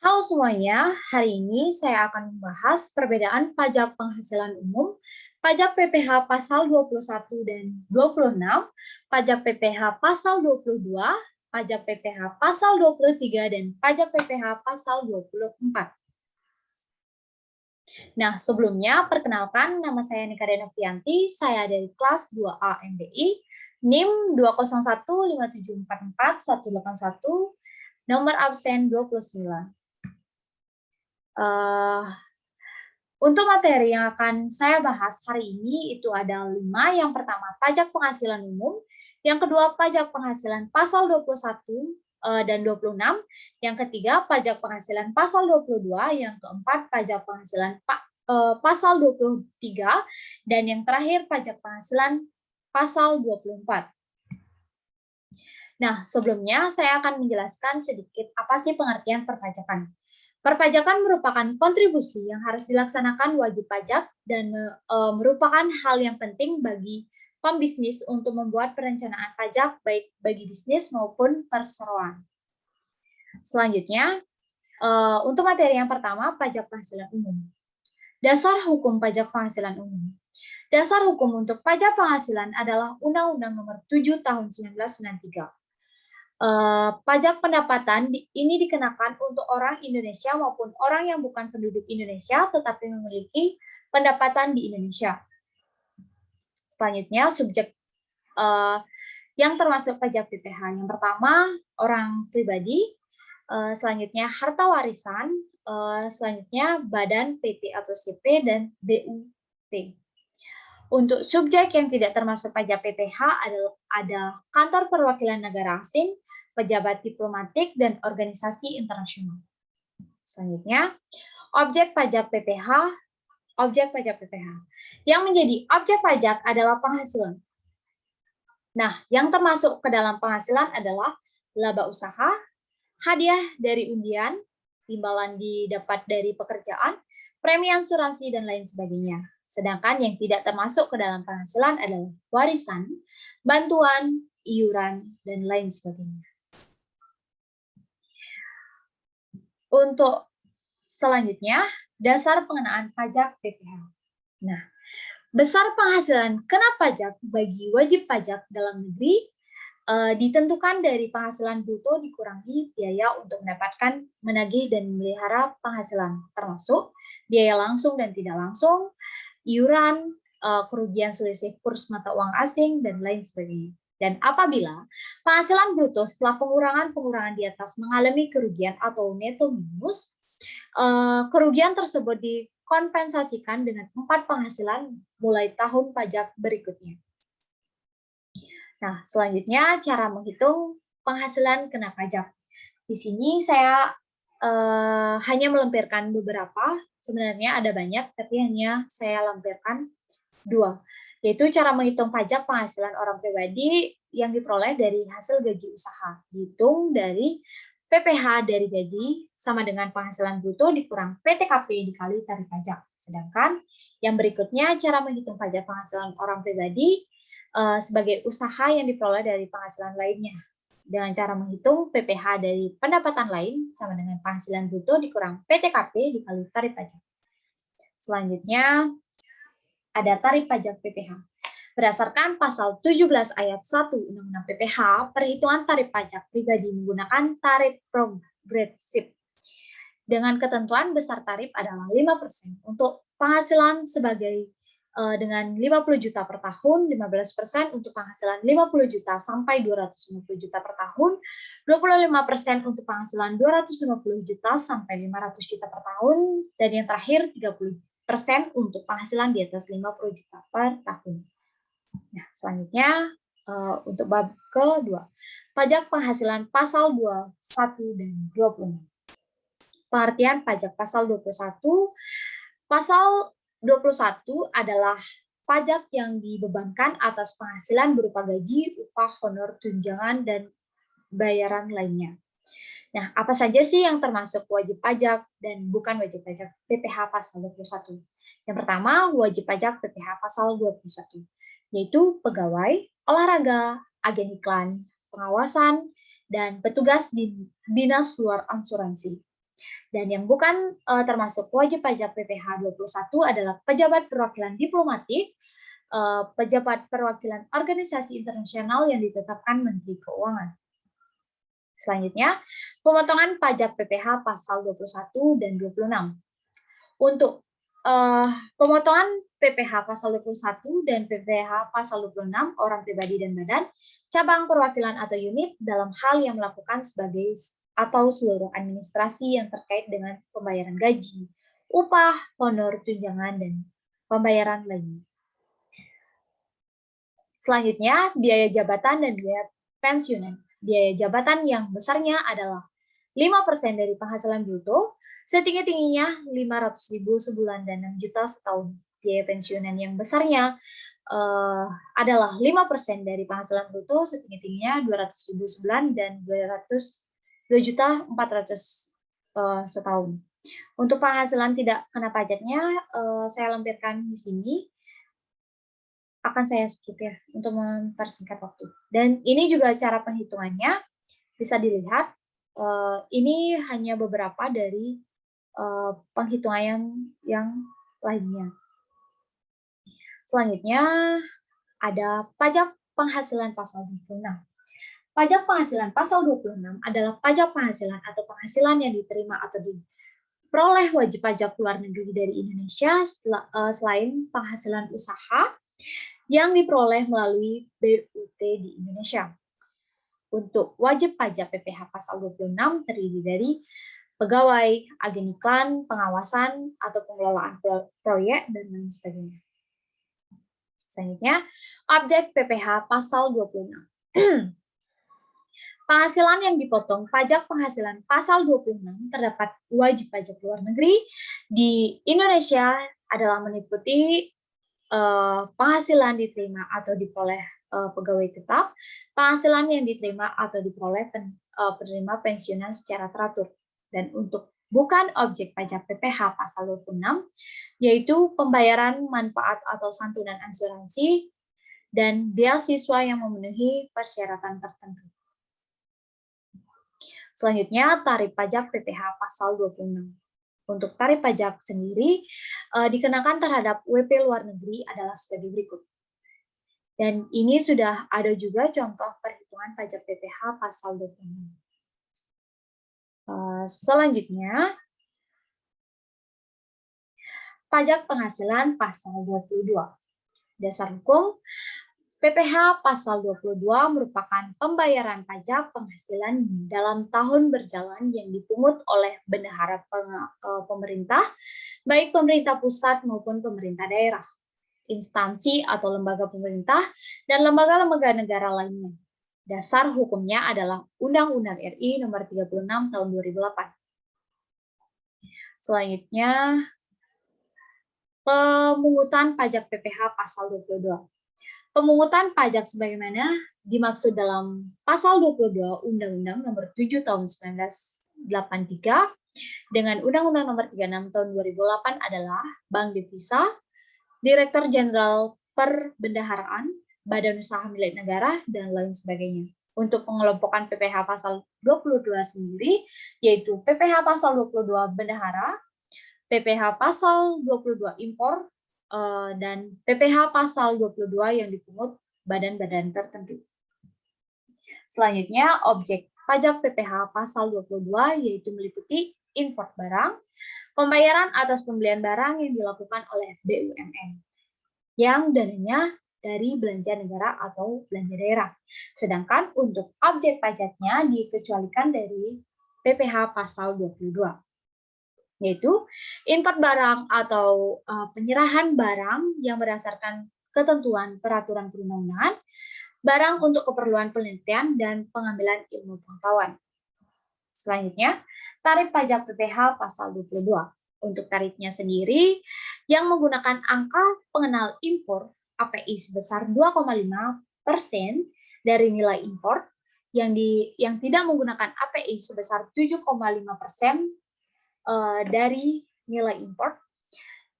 Halo semuanya, hari ini saya akan membahas perbedaan pajak penghasilan umum, pajak PPh pasal 21 dan 26, pajak PPh pasal 22, pajak PPh pasal 23, dan pajak PPh pasal 24. Nah, sebelumnya perkenalkan nama saya Nika Denovianti, saya dari kelas 2A MBI, NIM 20157441181, nomor absen 29. Untuk materi yang akan saya bahas hari ini itu ada 5. Yang pertama, pajak penghasilan umum. Yang kedua, pajak penghasilan pasal 21 dan 26. Yang ketiga, pajak penghasilan pasal 22. Yang keempat, pajak penghasilan pasal 23. Dan yang terakhir, pajak penghasilan pasal 24. Nah, sebelumnya saya akan menjelaskan sedikit apa sih pengertian perpajakan. Perpajakan merupakan kontribusi yang harus dilaksanakan wajib pajak dan merupakan hal yang penting bagi pembisnis untuk membuat perencanaan pajak baik bagi bisnis maupun perseroan. Selanjutnya, untuk materi yang pertama, pajak penghasilan umum. Dasar hukum pajak penghasilan umum. Dasar hukum untuk pajak penghasilan adalah Undang-Undang Nomor 7 Tahun 1993. Pajak pendapatan ini dikenakan untuk orang Indonesia maupun orang yang bukan penduduk Indonesia tetapi memiliki pendapatan di Indonesia. Selanjutnya, subjek yang termasuk pajak PPh. Yang pertama, orang pribadi. Selanjutnya, harta warisan. Selanjutnya, badan PT atau CP dan BUT. Untuk subjek yang tidak termasuk pajak PPh ada kantor perwakilan negara asing, pejabat diplomatik, dan organisasi internasional. Selanjutnya, objek pajak PPh. Yang menjadi objek pajak adalah penghasilan. Nah, yang termasuk ke dalam penghasilan adalah laba usaha, hadiah dari undian, imbalan didapat dari pekerjaan, premi asuransi, dan lain sebagainya. Sedangkan yang tidak termasuk ke dalam penghasilan adalah warisan, bantuan, iuran, dan lain sebagainya. Untuk selanjutnya, dasar pengenaan pajak PPh. Nah, besar penghasilan kena pajak bagi wajib pajak dalam negeri ditentukan dari penghasilan bruto dikurangi biaya untuk mendapatkan, menagih, dan memelihara penghasilan, termasuk biaya langsung dan tidak langsung, iuran, kerugian selisih kurs mata uang asing, dan lain sebagainya. Dan apabila penghasilan bruto setelah pengurangan di atas mengalami kerugian atau neto minus, kerugian tersebut dikompensasikan dengan 4 penghasilan mulai tahun pajak berikutnya. Nah, selanjutnya cara menghitung penghasilan kena pajak. Di sini saya hanya melampirkan beberapa, sebenarnya ada banyak, tapi hanya saya lampirkan 2, yaitu cara menghitung pajak penghasilan orang pribadi yang diperoleh dari hasil gaji usaha. Dihitung dari PPh dari gaji sama dengan penghasilan bruto dikurang PTKP dikali tarif pajak. Sedangkan yang berikutnya cara menghitung pajak penghasilan orang pribadi sebagai usaha yang diperoleh dari penghasilan lainnya. Dengan cara menghitung PPh dari pendapatan lain sama dengan penghasilan bruto dikurang PTKP dikali tarif pajak. Selanjutnya, ada tarif pajak PPh. Berdasarkan pasal 17 ayat 1 Undang-Undang PPh, perhitungan tarif pajak pribadi menggunakan tarif progresif. Dengan ketentuan besar tarif adalah 5% untuk penghasilan sebagai dengan 50 juta per tahun, 15% untuk penghasilan 50 juta sampai 250 juta per tahun, 25% untuk penghasilan 250 juta sampai 500 juta per tahun, dan yang terakhir 30% untuk penghasilan di atas 50 juta per tahun. Nah, selanjutnya untuk bab kedua, pajak penghasilan pasal 21 dan 26. Pengertian pajak pasal 21. Pasal 21 adalah pajak yang dibebankan atas penghasilan berupa gaji, upah, honor, tunjangan, dan bayaran lainnya. Nah, apa saja sih yang termasuk wajib pajak dan bukan wajib pajak PPh pasal 21? Yang pertama, wajib pajak PPh pasal 21, yaitu pegawai, olahraga, agen iklan, pengawasan, dan petugas di dinas luar asuransi. Dan yang bukan termasuk wajib pajak PPh 21 adalah pejabat perwakilan diplomatik, pejabat perwakilan organisasi internasional yang ditetapkan Menteri Keuangan. Selanjutnya, pemotongan pajak PPh pasal 21 dan 26. Untuk pemotongan PPh pasal 21 dan PPh pasal 26 orang pribadi dan badan, cabang perwakilan atau unit dalam hal yang melakukan sebagai atau seluruh administrasi yang terkait dengan pembayaran gaji, upah, honor, tunjangan, dan pembayaran lainnya. Selanjutnya, biaya jabatan dan biaya pensiunan. Biaya jabatan yang besarnya adalah 5% dari penghasilan bruto, setinggi-tingginya 500.000 sebulan dan 6 juta setahun. Biaya pensiunan yang besarnya adalah 5% dari penghasilan bruto, setinggi-tingginya 200.000 sebulan dan 2.400.000 setahun. Untuk penghasilan tidak kena pajaknya, saya lampirkan di sini. Akan saya skip ya untuk mempersingkat waktu. Dan ini juga cara penghitungannya bisa dilihat. Ini hanya beberapa dari penghitungan yang lainnya. Selanjutnya ada pajak penghasilan pasal 26. Pajak penghasilan pasal 26 adalah pajak penghasilan atau penghasilan yang diterima atau diperoleh wajib pajak luar negeri dari Indonesia selain penghasilan usaha yang diperoleh melalui BUT di Indonesia. Untuk wajib pajak PPh pasal 26 terdiri dari pegawai, agen iklan, pengawasan, atau pengelolaan proyek, dan lain sebagainya. Selanjutnya, objek PPh pasal 26. Penghasilan yang dipotong pajak penghasilan pasal 26 terdapat wajib pajak luar negeri di Indonesia adalah meliputi penghasilan diterima atau diperoleh pegawai tetap, penghasilan yang diterima atau diperoleh penerima pensiunan secara teratur. Dan untuk bukan objek pajak PPh pasal 26, yaitu pembayaran manfaat atau santunan asuransi dan beasiswa yang memenuhi persyaratan tertentu. Selanjutnya, tarif pajak PPh pasal 26. Untuk tarif pajak sendiri dikenakan terhadap WP luar negeri adalah sebagai berikut. Dan ini sudah ada juga contoh perhitungan pajak PPh pasal 26. Selanjutnya, pajak penghasilan pasal 22. Dasar hukum, PPh pasal 22 merupakan pembayaran pajak penghasilan dalam tahun berjalan yang dipungut oleh bendahara pemerintah, baik pemerintah pusat maupun pemerintah daerah, instansi atau lembaga pemerintah, dan lembaga-lembaga negara lainnya. Dasar hukumnya adalah Undang-Undang RI Nomor 36 Tahun 2008. Selanjutnya, pemungutan pajak PPh pasal 22. Pemungutan pajak sebagaimana dimaksud dalam pasal 22 Undang-Undang Nomor 7 Tahun 1983 dengan Undang-Undang Nomor 36 Tahun 2008 adalah Bank Devisa, Direktur Jenderal Perbendaharaan, Badan Usaha Milik Negara, dan lain sebagainya. Untuk pengelompokan PPh pasal 22 sendiri, yaitu PPh pasal 22 bendahara, PPh pasal 22 impor, dan PPh pasal 22 yang dipungut badan-badan tertentu. Selanjutnya, objek pajak PPh pasal 22 yaitu meliputi import barang, pembayaran atas pembelian barang yang dilakukan oleh BUMN, yang dananya dari belanja negara atau belanja daerah. Sedangkan untuk objek pajaknya dikecualikan dari PPh pasal 22. Yaitu import barang atau penyerahan barang yang berdasarkan ketentuan peraturan perundang-undangan, barang untuk keperluan penelitian dan pengambilan ilmu pengetahuan. Selanjutnya, tarif pajak PPh pasal 22. Untuk tarifnya sendiri, yang menggunakan angka pengenal impor API sebesar 2,5% dari nilai impor, yang tidak menggunakan API sebesar 7,5% dari nilai impor,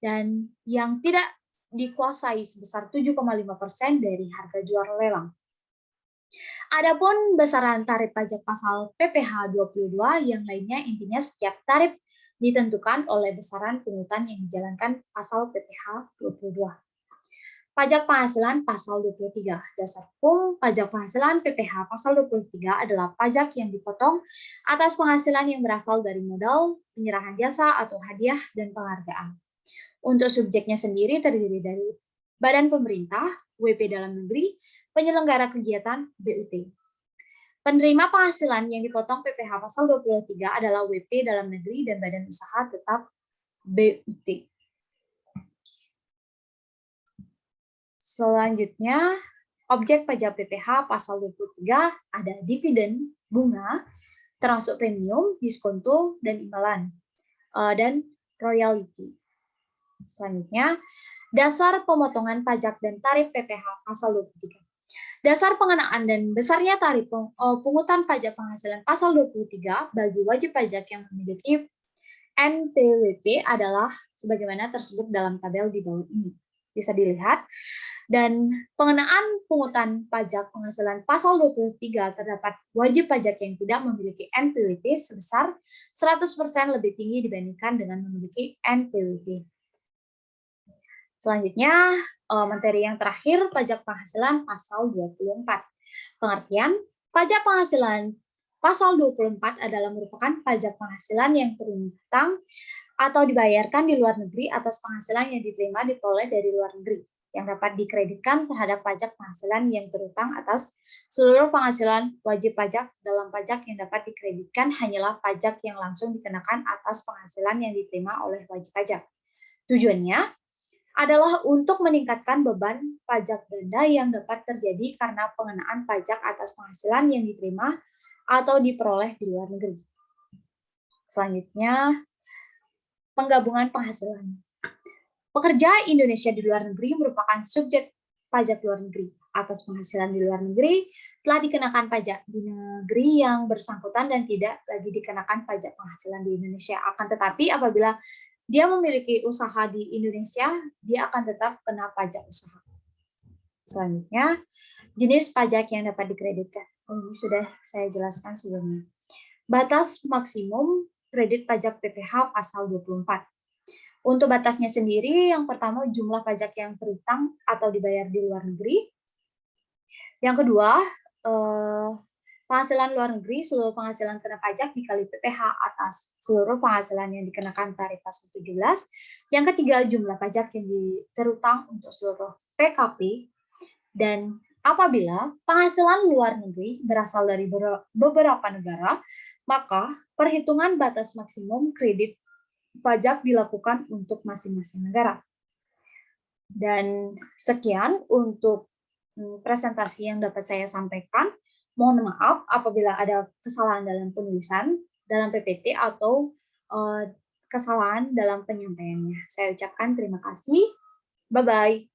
dan yang tidak dikuasai sebesar 7,5% dari harga jual lelang. Adapun besaran tarif pajak pasal PPh 22 yang lainnya intinya setiap tarif ditentukan oleh besaran pungutan yang dijalankan pasal PPh 22. Pajak penghasilan pasal 23. Dasar hukum pajak penghasilan PPh pasal 23 adalah pajak yang dipotong atas penghasilan yang berasal dari modal, penyerahan jasa atau hadiah, dan penghargaan. Untuk subjeknya sendiri terdiri dari badan pemerintah, WP dalam negeri, penyelenggara kegiatan, BUT. Penerima penghasilan yang dipotong PPh pasal 23 adalah WP dalam negeri dan badan usaha tetap BUT. Selanjutnya, objek pajak PPh pasal 23 ada dividen, bunga, termasuk premium, diskonto, dan imbalan, dan royalty. Selanjutnya, dasar pemotongan pajak dan tarif PPh pasal 23. Dasar pengenaan dan besarnya tarif pungutan pajak penghasilan pasal 23 bagi wajib pajak yang memiliki NPWP adalah sebagaimana tersebut dalam tabel di bawah ini. Bisa dilihat. Dan pengenaan pungutan pajak penghasilan pasal 23 terdapat wajib pajak yang tidak memiliki NPWP sebesar 100% lebih tinggi dibandingkan dengan memiliki NPWP. Selanjutnya, materi yang terakhir, pajak penghasilan pasal 24. Pengertian, pajak penghasilan pasal 24 adalah merupakan pajak penghasilan yang terutang atau dibayarkan di luar negeri atas penghasilan yang diterima diperoleh dari luar negeri, yang dapat dikreditkan terhadap pajak penghasilan yang terutang atas seluruh penghasilan wajib pajak. Dalam pajak yang dapat dikreditkan hanyalah pajak yang langsung dikenakan atas penghasilan yang diterima oleh wajib pajak. Tujuannya adalah untuk meningkatkan beban pajak ganda yang dapat terjadi karena pengenaan pajak atas penghasilan yang diterima atau diperoleh di luar negeri. Selanjutnya, penggabungan penghasilan. Pekerja Indonesia di luar negeri merupakan subjek pajak luar negeri. Atas penghasilan di luar negeri telah dikenakan pajak di negeri yang bersangkutan dan tidak lagi dikenakan pajak penghasilan di Indonesia. Akan tetapi apabila dia memiliki usaha di Indonesia, dia akan tetap kena pajak usaha. Selanjutnya, jenis pajak yang dapat dikreditkan. Ini sudah saya jelaskan sebelumnya. Batas maksimum kredit pajak PPh pasal 24. Untuk batasnya sendiri, yang pertama jumlah pajak yang terutang atau dibayar di luar negeri. Yang kedua, penghasilan luar negeri, seluruh penghasilan kena pajak dikali PPh atas seluruh penghasilan yang dikenakan tarif pasal 17. Yang ketiga, jumlah pajak yang terutang untuk seluruh PKP. Dan apabila penghasilan luar negeri berasal dari beberapa negara, maka perhitungan batas maksimum kredit pajak dilakukan untuk masing-masing negara. Dan sekian untuk presentasi yang dapat saya sampaikan. Mohon maaf apabila ada kesalahan dalam penulisan, dalam PPT, atau kesalahan dalam penyampaiannya. Saya ucapkan terima kasih. Bye-bye.